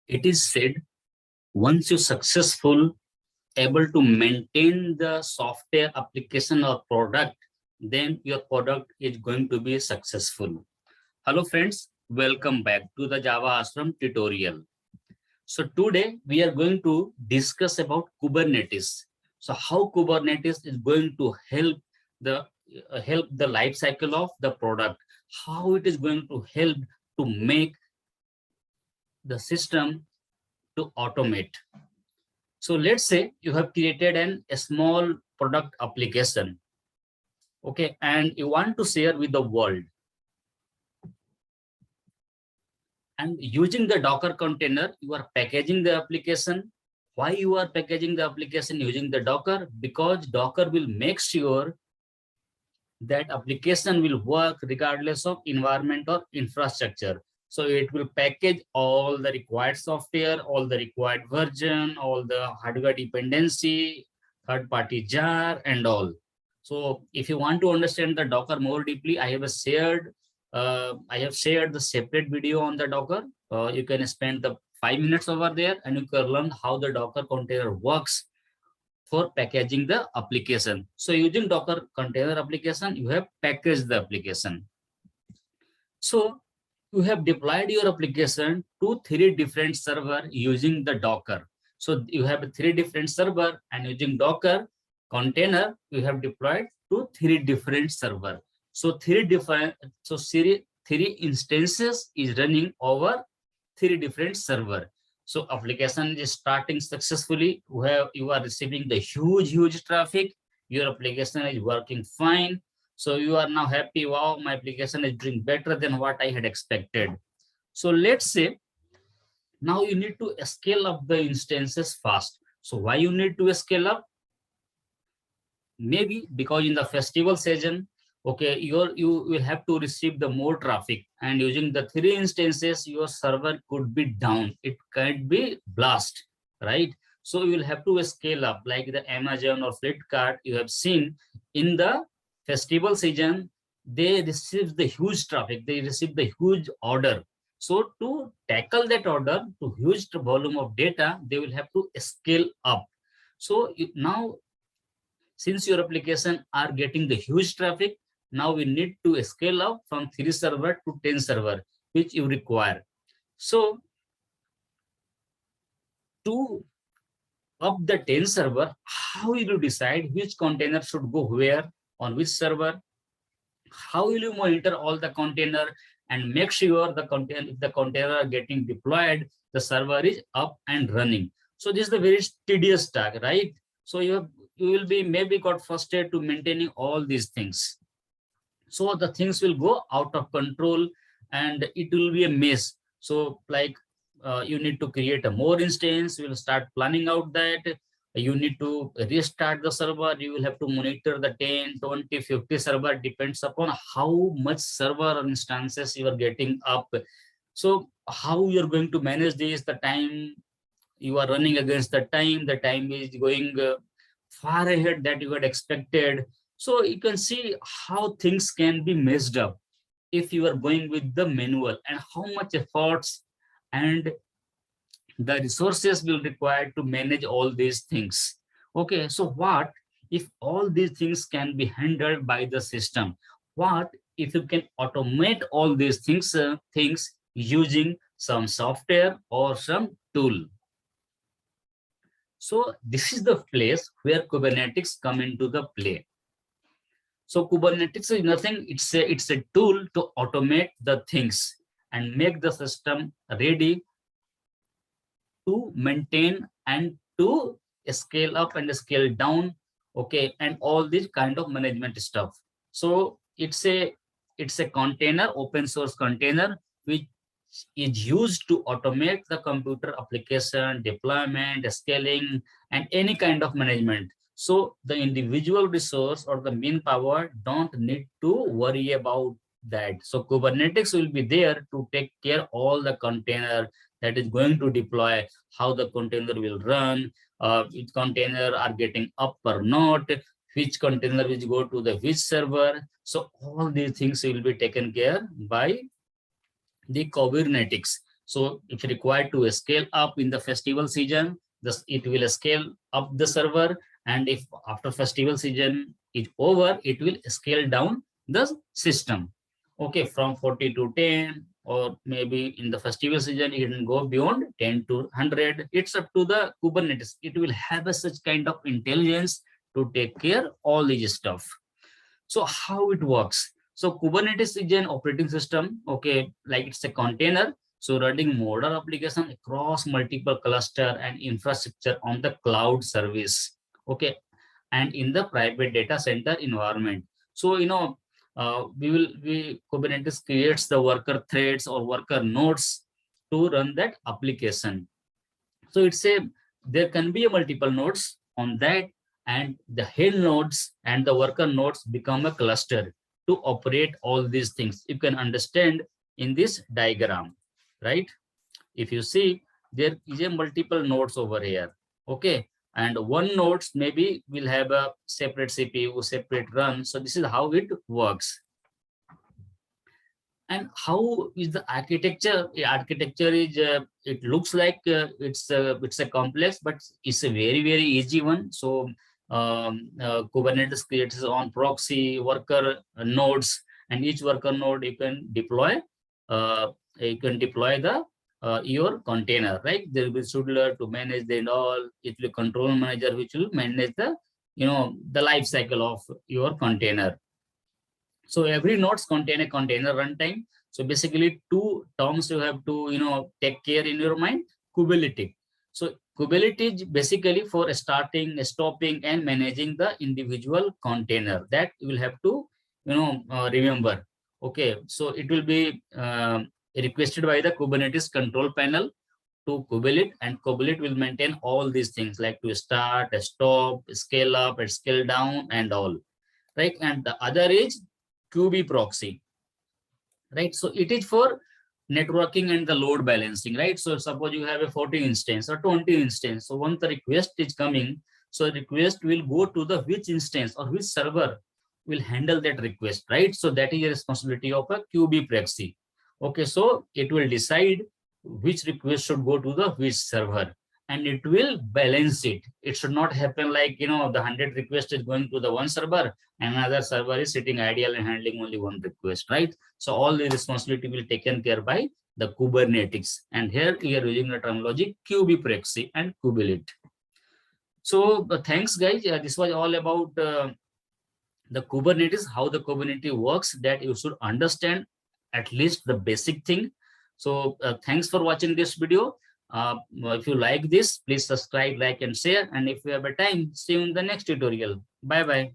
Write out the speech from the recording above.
It is said, once you successful able to maintain the software application or product, then your product is going to be successful. Hello friends, welcome back to the Java Ashram tutorial. So today we are going to discuss about Kubernetes. So how Kubernetes is going to help the life cycle of the product, how it is going to help to make the system to automate. So let's say you have created a small product application, okay, and you want to share with the world. And using the Docker container, you are packaging the application. Why you are packaging the application using the Docker? Because Docker will make sure that application will work regardless of environment or infrastructure. So it will package all the required software, all the required version, all the hardware dependency, third-party jar, and all. So if you want to understand the Docker more deeply, I have shared the separate video on the Docker. You can spend the 5 minutes over there, and you can learn how the Docker container works for packaging the application. So using Docker container application, you have packaged the application. So you have deployed your application to 3 different servers using the Docker. So you have 3 different servers, and using Docker container, you have deployed to 3 different servers. So 3 instances is running over 3 different servers. So application is starting successfully, where you are receiving the huge traffic. Your application is working fine. So you are now happy. Wow, my application is doing better than what I had expected. So let's say now you need to scale up the instances fast. So why you need to scale up? Maybe because in the festival season, okay, you will have to receive the more traffic, and using the 3 instances, your server could be down. It can't be blast, right? So you will have to scale up, like the Amazon or Flipkart. You have seen in the festival season, they receive the huge traffic, they receive the huge order. So to tackle that order, to huge volume of data, they will have to scale up. So now, since your application are getting the huge traffic, now we need to scale up from 3 server to 10 server, which you require. So to up the 10 server, how will you decide which container should go where, on which server? How will you monitor all the container and make sure the container, if the container are getting deployed, the server is up and running? So this is the very tedious task, right? So you will be maybe got frustrated to maintaining all these things. So the things will go out of control and it will be a mess. So like you need to create a more instance. You will start planning out that you need to restart the server. You will have to monitor the 10, 20, 50 server, depends upon how much server instances you are getting up. So how you're going to manage this, the time you are running against the time is going far ahead that you had expected. So you can see how things can be messed up if you are going with the manual, and how much efforts and the resources will require to manage all these things. Okay, so what if all these things can be handled by the system? What if you can automate all these things using some software or some tool? So this is the place where Kubernetes come into the play. So Kubernetes is nothing, it's a tool to automate the things and make the system ready to maintain and to scale up and scale down, okay, and all this kind of management stuff. So it's a container, open source container, which is used to automate the computer application deployment, scaling, and any kind of management. So the individual resource or the manpower don't need to worry about that. So Kubernetes will be there to take care all the container that is going to deploy, how the container will run, which container are getting up or not, which container will go to the which server. So all these things will be taken care by the Kubernetes. So if required to scale up in the festival season, it will scale up the server. And if after festival season is over, it will scale down the system. Okay, from 40 to 10, or maybe in the festival season, it can go beyond 10 to 100. It's up to the Kubernetes. It will have a such kind of intelligence to take care all these stuff. So how it works? So Kubernetes is an operating system, okay, like it's a container. So running modern application across multiple cluster and infrastructure on the cloud service, okay, and in the private data center environment. So, Kubernetes creates the worker threads or worker nodes to run that application. So there can be a multiple nodes on that, and the head nodes and the worker nodes become a cluster to operate all these things. You can understand in this diagram, right? If you see, there is a multiple nodes over here, okay? And one node maybe will have a separate CPU, separate run. So this is how it works. And how is the architecture? The architecture is, it looks like it's a complex, but it's a very, very easy one. So Kubernetes creates its own proxy worker nodes, and each worker node you can deploy the your container, right? There will be scheduler to manage the all. It will control manager which will manage the the life cycle of your container. So every nodes contain a container runtime. So basically two terms you have to take care in your mind. Kubernetes. So Kubernetes is basically for starting, stopping, and managing the individual container. That you will have to remember. Okay, so it will be requested by the Kubernetes control panel to Kubernetes, and Kubernetes will maintain all these things like to start, stop, scale up, and scale down, and all. Right, and the other is QB proxy, right? So it is for networking and the load balancing, right? So suppose you have a 40 instance or 20 instance. So once the request is coming, so request will go to the which instance or which server will handle that request, right? So that is a responsibility of a QB proxy. Okay, so it will decide which request should go to the which server, and it will balance it. It should not happen like the 100 request is going to the one server and another server is sitting idle and handling only one request, right? So all the responsibility will be taken care by the Kubernetes. And here we are using the terminology QB proxy and Kubernetes. So thanks guys. This was all about the Kubernetes, how the Kubernetes works, that you should understand at least the basic thing. So thanks for watching this video. If you like this, please subscribe, like, and share. And if you have a time, see you in the next tutorial. Bye bye.